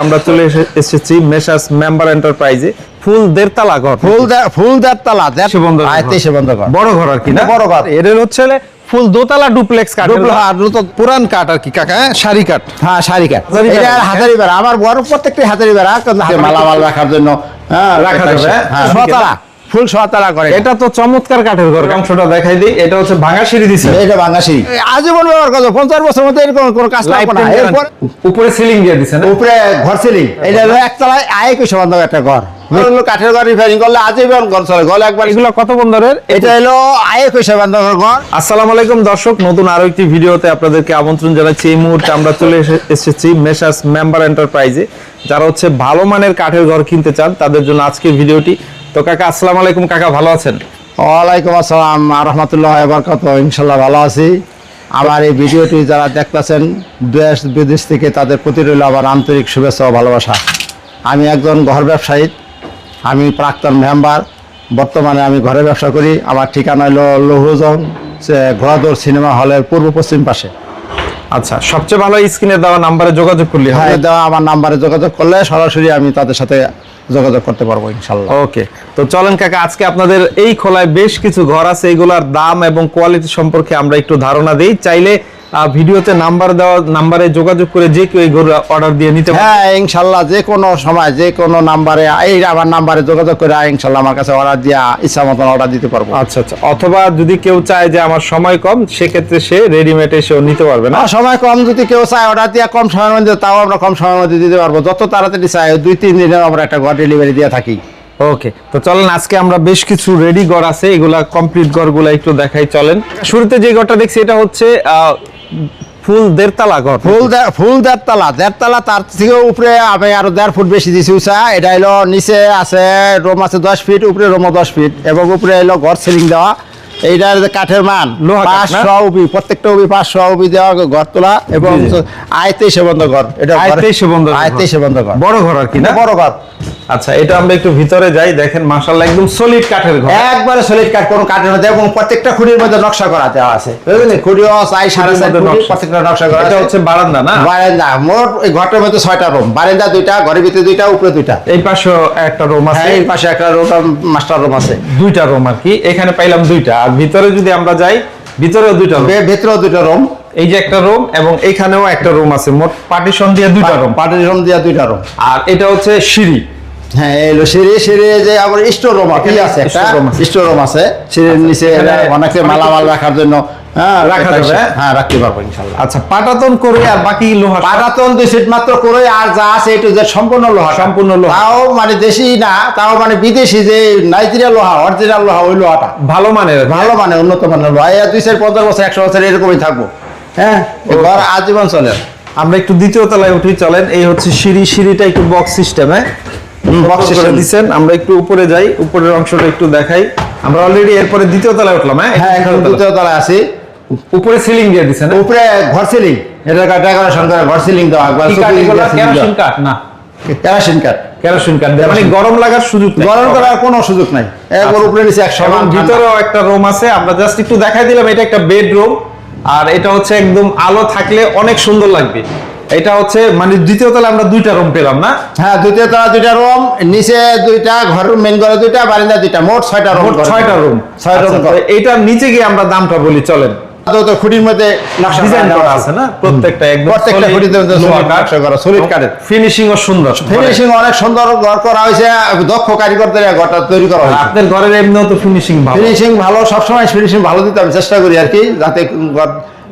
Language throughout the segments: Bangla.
আমরা চলে এসেছি মেসার্স মেম্বার এন্টারপ্রাইজে ফুল দেড়তলা ঘর ফুল দেড়তলা বড় ঘর আর কি না বড় ঘর এর হচ্ছে ফুল দোতলা ডুপ্লেক্স কাঠ পুরান কাঠ আর কি কাকা সারি কাঠ হ্যাঁ সারি কাঠ এটা হাজারি বেড়া আমার বড় প্রত্যেকটি হাজারি বেড়া মালামাল রাখার জন্য রাখা যাবে শতলা ফুল শতলা করে এটা তো চমৎকার কাঠের ঘর অংশটা দেখাই দিই এটা হচ্ছে ভাঙা সিঁড়ি দিছে এটা ভাঙা সিঁড়ি আজীবন ব্যবহার করবে 50 বছর মধ্যে এরকম কোনো কাজ লাগবে না এরপর উপরে সিলিং দিয়ে দিছেন উপরে ঘর সিলিং এটা হলো একতলায় আয় কি সমান একটা ঘর হলো কাঠের ঘর রিপেয়ারিং করলে আজীবন ঘর চলে গলে একবার এগুলো কত বন্দরের এটা হলো আয় কি সমান ঘর। আসসালামু আলাইকুম দর্শক নতুন আরো একটি ভিডিওতে আপনাদেরকে আমন্ত্রণ জানাচ্ছি। এই মুহূর্তে আমরা চলে এসেছি মেসার্স মেম্বার এন্টারপ্রাইজে। যারা হচ্ছে ভালো মানের কাঠের ঘর কিনতে চান তাদের জন্য আজকের ভিডিওটি। তো কাকা আসসালামু আলাইকুম, কাকা ভালো আছেন? ওয়ালাইকুম আসসালাম রাহমাতুল্লাহি ওয়া বারাকাতুহু। ইনশাআল্লাহ ভালো আছি। আমার এই ভিডিওটি যারা দেখতেছেন দেশ বিদেশ থেকে তাদের প্রতি রইল আমার আন্তরিক শুভেচ্ছা ও ভালোবাসা। আমি একজন ঘর ব্যবসায়ী, আমি প্রাক্তন মেম্বার, বর্তমানে আমি ঘরে ব্যবসা করি। আমার ঠিকানা হলো লৌহজং ঘোড়াদৌড় সিনেমা হলের পূর্ব পশ্চিম পাশে। আচ্ছা, সবচেয়ে ভালো স্ক্রিনে দেওয়া নাম্বারে যোগাযোগ করলে হ্যাঁ, দেওয়া আমার নাম্বারে যোগাযোগ করলে সরাসরি আমি তাদের সাথে যোগাযোগ করতে পারবো ইনশাল্লাহ। ওকে, তো চলেন কাকা আজকে আপনাদের এই খোলায় বেশ কিছু ঘর আছে, এইগুলার দাম এবং কোয়ালিটি সম্পর্কে আমরা একটু ধারণা দিই। চাইলে ভিডিওতে নাম্বার দেওয়া নাম্বারে যোগাযোগ করে যে কেউ এই ঘর অর্ডার দিয়ে নিতে পারে। হ্যাঁ ইনশাল্লাহ, যে কোনো সময় যে কোনো নাম্বারে এই আমার নাম্বারে যোগাযোগ করে ইনশাল্লাহ আমার কাছে অর্ডার দিয়ে ইচ্ছা মতন অর্ডার দিতে পারবো। আচ্ছা আচ্ছা, অথবা যদি কেউ চায় যে আমার সময় কম সেক্ষেত্রে সে রেডিমেড এসেও নিতে পারবে না। সময় কম যদি কেউ চায় অর্ডার দিয়ে কম সময়ের মধ্যে, তাও আমরা কম সময়ের মধ্যে দিতে পারবো। যত তাড়াতাড়ি চাই 2-3 দিনে আমরা একটা ঘর ডেলিভারি দিয়ে থাকি। ওকে, তো চলেন আজকে আমরা বেশ কিছু রেডি ঘর আছে, এগুলা কমপ্লিট ঘরগুলা একটু দেখাই। চলেন শুরুতে যে ঘরটা দেখছি এটা হচ্ছে ফুল দেড়তলা ঘর। ফুল দেড়তলা তার থেকে উপরে আমি আরো 1.5 ফুট বেশি দিছি উঁচা। এটা হলো নিচে আছে রুম আছে 10 ফিট, উপরে রুমও 10 ফিট এবং উপরে হলো ঘর সিলিং দেওয়া। এইটার কাঠের মান 500 উবি, প্রত্যেকটা উবি 500 উবি দেওয়া ঘর তোলা এবং আয়তেই বন্ধ ঘর। এটা আয়তেই বন্ধ ঘর, বড় ঘর আর কি না বড় ঘর। আচ্ছা, এটা আমরা একটু ভিতরে যাই। দেখেন মাশাআল্লাহ একদম সলিড কাঠের ঘর, একবারে সলিড কাঠ, কোনো কাঠের মধ্যে এবং প্রত্যেকটা খুঁটির মধ্যে নকশা করা দেওয়া আছে। বুঝলেন, খুঁটিও 4.5 ফুট প্রত্যেকটা নকশা করা। এটা হচ্ছে বারান্দা না? বারান্দা। মোট এই ঘরটার মধ্যে 6টা রুম, বারান্দা 2টা, ঘরের ভিতরে 2টা, উপরে 2টা। এই পাশে একটা রুম আছে, এই পাশে একটা রুম, মাস্টার রুম আছে। 2টা রুম আর কি। এখানে পাইলাম 2টা। আর ভিতরে যদি আমরা যাই, ভিতরেও 2টা রুম, ভেতরেও 2টা রুম। এই যে একটা রুম এবং এখানেও একটা রুম আছে। মোট পার্টিশন দিয়ে 2টা রুম, পার্টিশন দিয়ে 2টা রুম। আর এটা হচ্ছে সিঁড়ি। হ্যাঁ, এলো সিঁড়ি যে আবার স্টোর রুম আছে, একটা স্টোর রুম আছে। সিঁড়ির নিচে অনেকে মালামাল রাখার জন্য রাখা যাবে। হ্যাঁ, রাখতে পারবো ইনশাআল্লাহ। আচ্ছা, পাটাতন করে আর বাকি লোহা? পাটাতন 2 সিট মাত্র করে, আর যা আছে এটু যে সম্পূর্ণ লোহা। সম্পূর্ণ লোহা, তাও মানে দেশি না, তাও মানে বিদেশি যে নাইজেরিয়া লোহা, অরিজিনাল লোহা, ওই লোহাটা ভালো মানের, উন্নত মানের লোহা। 250 বছর 100 বছর এরকমই থাকবো। হ্যাঁ, ঘর আজীবন চলে। আমরা একটু দ্বিতীয় তলায় উঠি, চলেন। এই হচ্ছে সিঁড়িটা একটু বক্স সিস্টেমে বক্স করে দিচ্ছেন। আমরা একটু উপরে যাই, উপরের অংশটা একটু দেখাই। আমরা অলরেডি এরপরে দ্বিতীয় তলায় উঠলাম। হ্যাঁ, এখন দ্বিতীয় তলায় আছি। উপরে সিলিং দিয়ে দিচ্ছেন, উপরে ঘর সিলিং, এটা ডেকোরেশন করে ঘর সিলিং দেওয়া। কেরোসিন কাঠ না? কেরোসিন কাঠ, মানে গরম লাগার সুযোগ নেই, গরম করার কোনো সুযোগ নাই। একবার উপরে নিচে 100। ভিতরেও একটা রুম আছে, আমরা জাস্ট একটু দেখাই দিলাম। এটা একটা বেডরুম, আর এটা হচ্ছে একদম আলো থাকলে অনেক সুন্দর লাগবে। এটা হচ্ছে মানে দ্বিতীয় তলায় আমরা 2টা রুম পেলাম না? হ্যাঁ, দ্বিতীয় তলা 2টা রুম, নিচে 2টা, ঘর মেইন ঘরে 2টা, বারান্দা 2টা, মোট 6টা রুম। 6টা রুম। এইটার নিচে গিয়ে আমরা দামটা বলি, চলেন। তো খুঁটির মধ্যে নকশা ডিজাইন করা আছে না? প্রত্যেকটা খুঁটিতে নকশা করা, সলিড কাঠের। ফিনিশিংও সুন্দর, ফিনিশিং অনেক সুন্দর ঘর করা হয়েছে, দক্ষ কারিগর দ্বারা ঘরটা তৈরি করা হয়েছে। আপনার ঘরের এমনিও তো ফিনিশিং ভালো, সবসময় ফিনিশিং ভালো দিতে আমি চেষ্টা করি আর কি, যাতে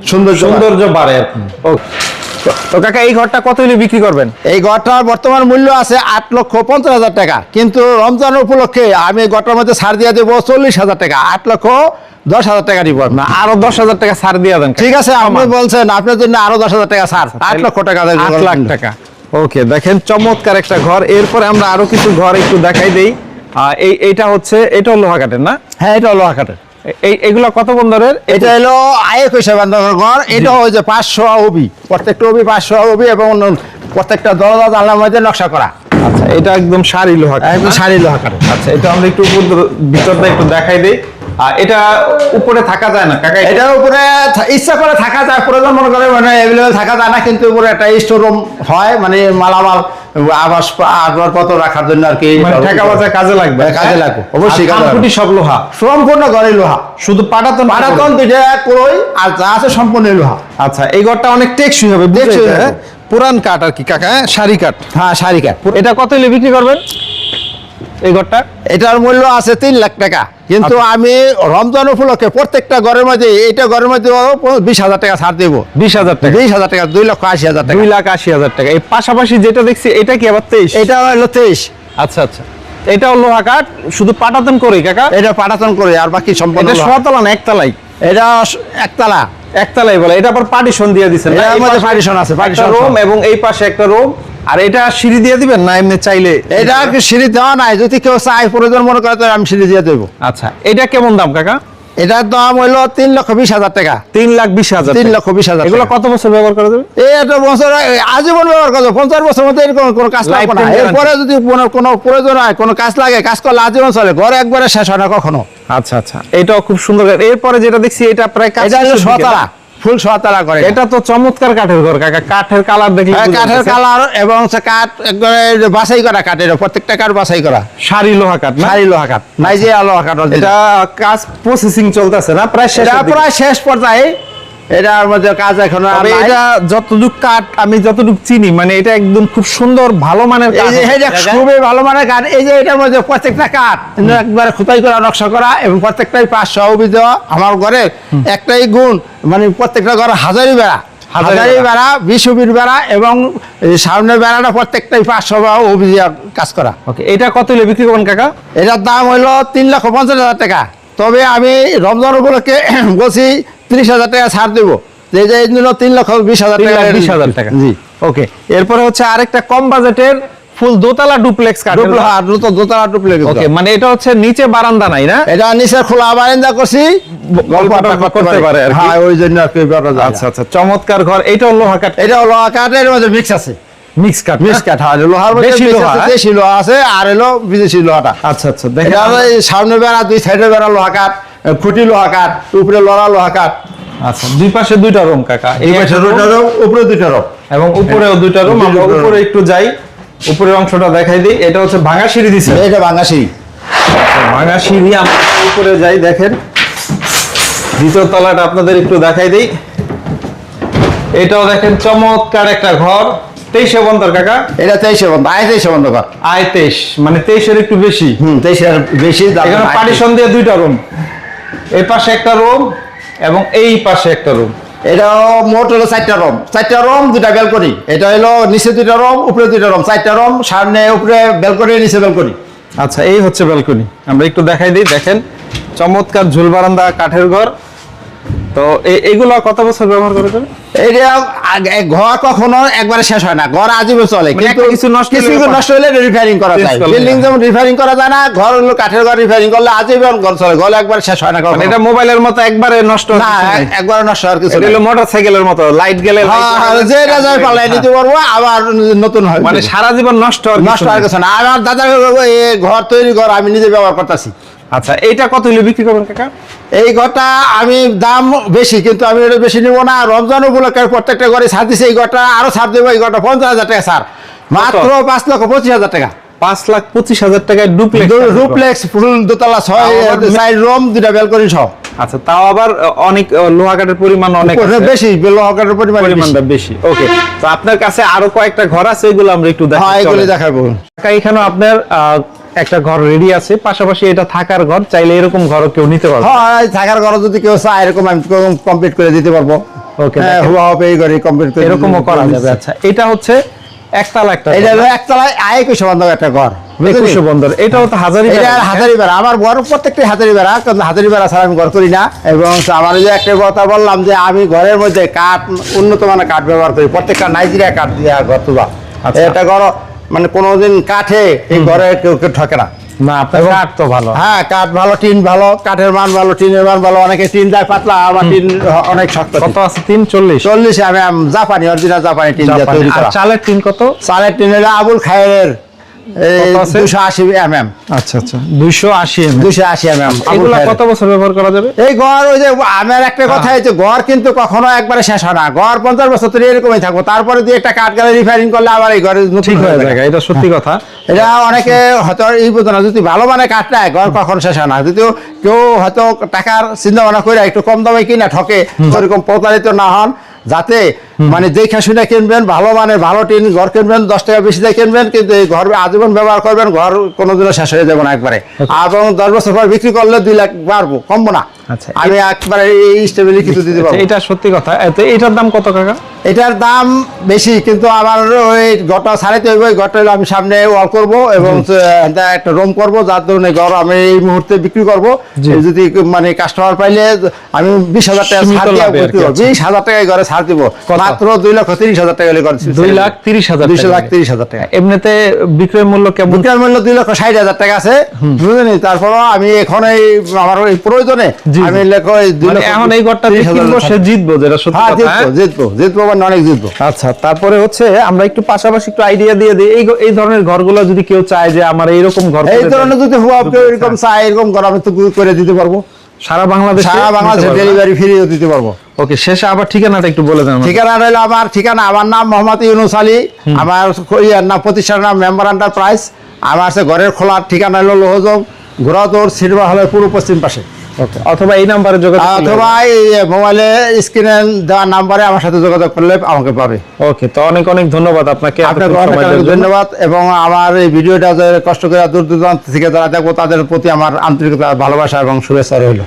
সৌন্দর্য বাড়ে। তো কাকা এই ঘরটা কত হলে বিক্রি করবেন? এই ঘরটার বর্তমান মূল্য আছে 8,50,000 টাকা, কিন্তু রমজান উপলক্ষে আমি এই ঘরটার মধ্যে ছাড় দিয়ে দেবো 40,000 টাকা। 8,10,000 টাকা দিব না, আরো 10,000 টাকা ছাড় দিয়ে দেন। ঠিক আছে, আপনি বলছেন আপনার জন্য আরো 10,000 টাকা ছাড়, 8 লক্ষ টাকা, 8 লাখ টাকা। ওকে, দেখেন চমৎকার একটা ঘর। এরপরে আমরা আরো কিছু ঘর একটু দেখাই দেই। এইটা হচ্ছে, এটাও লোহা কাঠের না? হ্যাঁ, এটাও লোহা কাঠের। এগুলা কত বন্দরের? এটা হলো আয়ে কইসা বান্ধবের ঘর। এটা ওই যে 500 উবি, প্রত্যেকটা উবি 500 উবি এবং প্রত্যেকটা দরজা জানলার মধ্যে নকশা করা। আচ্ছা, এটা একদম সারি লোহা, একদম সারি লোহা কাঠের। আচ্ছা, এটা আমরা একটু ভিতরটা একটু দেখাই দেই। এটা উপরে থাকা যায় না কাকা? এটার উপরে ইচ্ছা করে থাকা যায়, প্রয়োজন মনে করে মানে অ্যাভেলেবল থাকা যায় না, কিন্তু উপরে একটা স্টোর রুম হয়, মানে মালামাল আবাস আসবাবপত্র রাখার জন্য আর কি মানে টাকা বাজার কাজে লাগবে, কাজে লাগবে অবশ্যই কাজে লাগবে। খুঁটি সব লোহা, সম্পূর্ণ ঘরে লোহা, শুধু পাটাতন পাটাতন দুইটা করই আর যা আছে সম্পূর্ণ লোহা। আচ্ছা, এই ঘরটা অনেক টেকসই হবে, টেকসই বুঝলে? হবে। পুরান কাঠ আর কি কাকা, হ্যাঁ? সারি কাঠ। হ্যাঁ সারি কাঠ। এটা কত হলে বিক্রি করবেন এই ঘরটা? এটার মূল্য আছে 3 লাখ টাকা, কিন্তু আমি রমজান উপলক্ষে প্রত্যেকটা ঘরের মধ্যে এইটা ঘরের মধ্যে 20,000 টাকা ছাড় দেবো। 20,000 টাকা? 20,000 টাকা, 2,80,000 টাকা। 2,80,000 টাকা। এই পাশাপাশি যেটা দেখছি এটা কি আবার 23? এটা হলো 23। আচ্ছা আচ্ছা, এটাও লোহা কাঠ, শুধু পাটাতন করে কাকা? এটা পাটাতন করে, আর বাকি সম্পূর্ণ এটা লোহা। সোয়াতলা না একতলাই? এটা একতলা। একতলাই বলে, এটা আবার পার্টিশন দিয়ে দিছেন না? এটার এই মধ্যে পাশে partition আছে, একটা partition রুম আছে। এবং এই পাশে একটা রুম, আর এটা সিঁড়ি দিয়ে দিবেন না এমনি চাইলে? এটা কি সিঁড়ি দেওয়া নাই, যদি কেউ চাই প্রয়োজন মনে করে তো আমি সিঁড়ি দিয়ে দেবো। আচ্ছা, এটা কেমন দাম কাকা? এটার দাম হইলো 3,20,000 টাকা। 3,20,000। 3,20,000 এগুলো কত বছর ব্যবহার করা যাবে? এই একটা বছর আজীবন ব্যবহার করবো, 50 বছর মধ্যে এরকম কোনো কাজ লাগবে না। Lifetime এরপরে যদি কোনো প্রয়োজন হয়, কোনো কাজ লাগে, কাজ করলে আজীবন চলে, ঘরে একবারে শেষ হয় না কখনো। আচ্ছা আচ্ছা, এটাও খুব সুন্দর। এরপরে যেটা দেখছি এটা প্রায় কাজ এটা হলো শেষের দিকে। সোয়াতলা, ফুল সোয়াতলা করে। এটা তো চমৎকার কাঠের ঘর কাকা, কাঠের কালার দেখলে হ্যাঁ, বোঝা কাঠের যাচ্ছে। কালার এবং হচ্ছে কাঠ একবারে বাছাই করা কাঠের, প্রত্যেকটা কাঠ বাছাই করা, সারি লোহা কাঠ না? সারি লোহা কাঠ, নাইজেরিয়া লোহা কাঠ। এটা কাজ প্রসেসিং চলতেছে না প্রায় শেষ? এটা প্রায় শেষ পর্যায়ে, এটার মধ্যে কাজ এখনো আর নাই। এটা যতটুক কাঠ আমি যতটুক চিনি, মানে এটা একদম খুব সুন্দর ভালো মানের এই কাঠ যে হবে। এটা খুবই ভালো মানের কাঠ। এই যে এটার মধ্যে প্রত্যেকটা কাঠ একবারে খোদাই করা, নকশা করা, এবং প্রত্যেকটাই 500 অবধি দেওয়া। আমার ঘরের একটাই গুণ, মানে প্রত্যেকটা ঘরে হাজারি বেড়া, হাজারি বেড়া, 20 অবির বেড়া, এবং এই সামনের বেড়াটা প্রত্যেকটাই 500 অবধি কাজ করা। ওকে, এটা কত হলে বিক্রি করবেন কাকা? এটার দাম হইলো 3,50,000 টাকা। তবে আমি রমজান উপলক্ষে বলছি 30,000 টাকা ছাড় দেবো। এই যে এই জন্য 3,20,000 টাকা। 3,20,000 টাকা। জি। ওকে, এরপরে হচ্ছে আরেকটা কম বাজেটের ফুল দোতলা ডুপ্লেক্স কাঠ। দোতলা ডুপ্লেক্স। ওকে, মানে এটা হচ্ছে নিচে বারান্দা নাই না? এটা নিচে খোলা বারান্দা করছি, গল্পটা করতে পারে আর কি। হ্যাঁ, ওই জন্য আর কি ব্যাপারটা যায়। আচ্ছা আচ্ছা, চমৎকার ঘর। এইটাও লোহা কাঠ? এটা লোহা কাঠের মধ্যে মিক্স আছে, মিক্স কাঠ? মিক্স কাঠ। হ্যাঁ, লোহার মধ্যে দেশি mix লোহা, আছে, হ্যাঁ? দেশি লোহা আছে, আর এলো বিদেশি লোহাটা। আচ্ছা আচ্ছা, এটা দেখেন। হলো এই সামনে বেড়া, দুই সাইডে বেড়া লোহা কাঠ, খুঁটি লোহা কাঠ, উপরে লড়া লোহা কাঠ। আচ্ছা, দুই পাশে দুইটা রুম কাকা? এই পাশে দুইটা রুম, উপরে দুইটা রুম। এবং উপরেও দুইটা রুম। আমরা দুইটা room। উপরে একটু যাই, উপরের অংশটা দেখাই দিই। এটা হচ্ছে ভাঙা সিঁড়ি দিছে। এটা বাংলাদেশি। ভাঙা সিঁড়ি, আমরা উপরে যাই, দেখেন দ্বিতীয় তলাটা আপনাদের একটু দেখাই দিই। এটাও দেখেন চমৎকার একটা ঘর। 23 বন্দর কাকা? এটা 23 বন্ধ, 23 বন্ধ কর। আয় 23, মানে 23 একটু বেশি। 23 বেশি দাম। এখানে পার্টিশন দিয়ে দুইটা রুম, এই পাশে একটা রুম এবং এই পাশে একটা রুম। এটা মোট হলো 4টা রুম, 4টা রুম, 2টা ব্যালকনি। এটা হলো নিচে 2টা রুম, উপরে 2টা রুম, 4টা রুম, সামনে উপরে ব্যালকনি, নিচে ব্যালকনি। আচ্ছা, এই হচ্ছে ব্যালকনি। আমরা একটু দেখাই দিই, দেখেন চমৎকার ঝুল বারান্দা কাঠের ঘর। তো এইগুলো কত বছর ব্যবহার করেছেন? এটা ঘর কখনো একবারে শেষ হয় না, ঘর আজীবন চলে, মানে কিন্তু একটা কিছু নষ্ট হলে কিছু নষ্ট হলে রিপেয়ারিং করা যায়। করলে বিল্ডিং যেমন রিপেয়ারিং করা যায় না, ঘর হলো কাঠের ঘর, রিপেয়ারিং করলে আজীবন ঘর চলে, ঘর একবার শেষ হয় না কখনো। মানে এটা মোবাইলের মতো একবারে নষ্ট না, একবার নষ্ট হওয়ার কিছু এটা নাই। হলো মোটরসাইকেলের মতো, লাইট গেলে যে রাজায় পাল্লাই নিতে পারবো, আবার নতুন হয়, মানে সারা জীবন নষ্ট হওয়ার নষ্ট হওয়ার কিছু না। আমার দাদার ঘর তৈরি ঘর আমি নিজে ব্যবহার করতেছি। আচ্ছা, এইটা কত হলে বিক্রি করবেন কাকা? এই ঘরটা আমি দাম বেশি, কিন্তু আমি এটা বেশি নিব না। রমজান উপলক্ষে প্রত্যেকটা ঘরে ছাড় দিছে, এই ঘরটা আরো ছাড় দেবো। এই ঘরটা 50,000 টাকা ছাড়, মাত্র 5,25,000 টাকা। 5,25,000 টাকায় ডুপ্লেক্স? ডুপ্লেক্স ফুল দোতলা, 6 রুম, 2টা ব্যালকনি সহ। আচ্ছা, তাও আবার অনেক লোহা কাঠের পরিমাণ অনেক আছে। বেশি, লোহা কাঠের পরিমাণটা বেশি। ওকে, তো আপনার কাছে আরো কয়েকটা ঘর আছে, এগুলো আমরা একটু দেখাই। হ্যাঁ, এগুলি দেখাবো। এখানে আপনার একটা ঘর রেডি আছে, পাশাপাশি এটা থাকার ঘর, চাইলে এরকম ঘরও কেউ নিতে পারবে। হ্যাঁ, থাকার ঘর যদি কেউ চায় এরকম আমি কমপ্লিট করে দিতে পারবো। ওকে, হ্যাঁ, হুয়া হবে এই ঘরে কমপ্লিট করে এরকমও করা যাবে। আচ্ছা, এটা হচ্ছে একতলা একটা এটা হলো একতলায় 21 বন্ধ একটা ঘর, 21 বন্দর। এটাও তো হাজারি এটা হাজারি বেড়া। আমার ঘর প্রত্যেকটাই হাজারি বেড়া, কিন্তু হাজারি বেড়া ছাড়া আমি ঘর করি না। এবং আমার যে একটা কথা বললাম যে আমি ঘরের মধ্যে কাঠ, উন্নত মানের কাঠ ব্যবহার করি, প্রত্যেকটা নাইজেরিয়া কাঠ দিয়ে ঘর তোলা। এটা ঘর মানে কোনোদিন কাঠে এই ঘরে কেউ ঠকে না। না, আপনার কাঠ তো ভালো। হ্যাঁ, কাঠ ভালো, টিন ভালো, কাঠের মান ভালো, টিনের মান ভালো। অনেকে টিন দেয় পাতলা, আমার টিন অনেক শক্ত। কত আছে? 340? 40 আমি জাপানি, অরিজিনাল জাপানি টিন দিয়ে তৈরি আর করা। চালের টিন কত? চালের টিন হলো আবুল খায়ের কত আছে? 280 mm। আচ্ছা আচ্ছা 280 mm। 280 mm। এগুলা কত বছর ব্যবহার করা যাবে? এই গড় ওই যে আমার একটা কথা হচ্ছে গড় কিন্তু কখনো একবারে শেষ হয় না, গড় 50 বছর ধরে এরকমই থাকবো, তারপরে দিয়ে একটা কাঠ গালে রিফাইনিং করলে আবার এই ঘরে ঠিক হয়ে যায়, এটা সত্যি কথা। এটা অনেকে হয়তো এই বোঝে না, যদি ভালো মানে কাঠ নেয় গড় কখনো শেষ হয় না। যদিও কেউ হয়তো টাকার চিন্তা ভাবনা করে একটু কম দামে কিনা ঠকে, ওরকম প্রতারিত না হন, যাতে মানে দেখে শুনে কিনবেন, ভালো মানের ভালো টিন ঘর কিনবেন, 10 টাকা বেশি দিয়ে কিনবেন, কিন্তু এই ঘর আজীবন ব্যবহার করবেন, ঘর কোনোদিনও শেষ হয়ে যাবে না একবারে। এবং 10 বছর পর বিক্রি করলে 2 লাখ বাড়বো, কমবো না। আচ্ছা, আমি একবারে এই স্টেবিলি কিছু দিতে পারবো। এটা সত্যি কথা। তো এটার দাম কত কাকা? এটার দাম বেশি, কিন্তু আমার ওই ঘরটা ছাড়াইতে হইব। এই ঘরটা হলো আমি সামনে ওয়াল করব এবং একটা রুম করব, যার ধরনের ঘর আমি এই মুহূর্তে বিক্রি করব। যদি মানে কাস্টমার পাইলে আমি 20,000 টাকা ছাড় দিব, 20,000 টাকায় ঘরে ছাড় দিব, মাত্র 2,30,000 টাকা হলে ঘর 2,30,000। 2,30,000 টাকা। এমনিতে বিক্রয় মূল্য কেমন? বিক্রয় মূল্য 2,60,000 টাকা আছে, বুঝলেন? তারপরও আমি এখন এই আমার ওই প্রয়োজনে আমি এখন এই ঘরটা কিনবো, সে জিতবো, যেটা সত্যি কথা। জিতবো মানে অনেক জিতবো। আচ্ছা, তারপরে হচ্ছে আমরা একটু পাশাপাশি একটু আইডিয়া দিয়ে দিই, এই ধরনের ঘরগুলো যদি কেউ চায় যে আমার এইরকম ঘর, এই ধরনের যদি হুয়া কেউ এরকম চায়, এরকম ঘর আমি তো করে দিতে পারবো। সারা বাংলাদেশে ডেলিভারি ফ্রিও দিতে পারবো। ওকে, শেষে আবার ঠিকানাটা একটু বলে দেন। ঠিকানা রইল আমার ঠিকানা, আমার নাম মোহাম্মদ ইউনুস আলী, আমার নাম প্রতিষ্ঠানের নাম মেম্বার এন্টারপ্রাইজ। আমার ঘরের খোলার ঠিকানা হলো লোহজং ঘোড়াদৌড় সিনেমা হলের পূর্ব পশ্চিম পাশে। অথবা এই নাম্বারে যোগাযোগ, অথবা এই মোবাইলে স্ক্রিনে দেওয়া নাম্বারে আমার সাথে যোগাযোগ করলে আমাকে পাবে। ওকে, তো অনেক অনেক ধন্যবাদ আপনাকে। ধন্যবাদ। এবং আমার এই ভিডিওটা কষ্ট করে দূর দূরান্ত থেকে যারা দেখবো তাদের প্রতি আমার আন্তরিকতা, ভালোবাসা এবং শুভেচ্ছা রইল।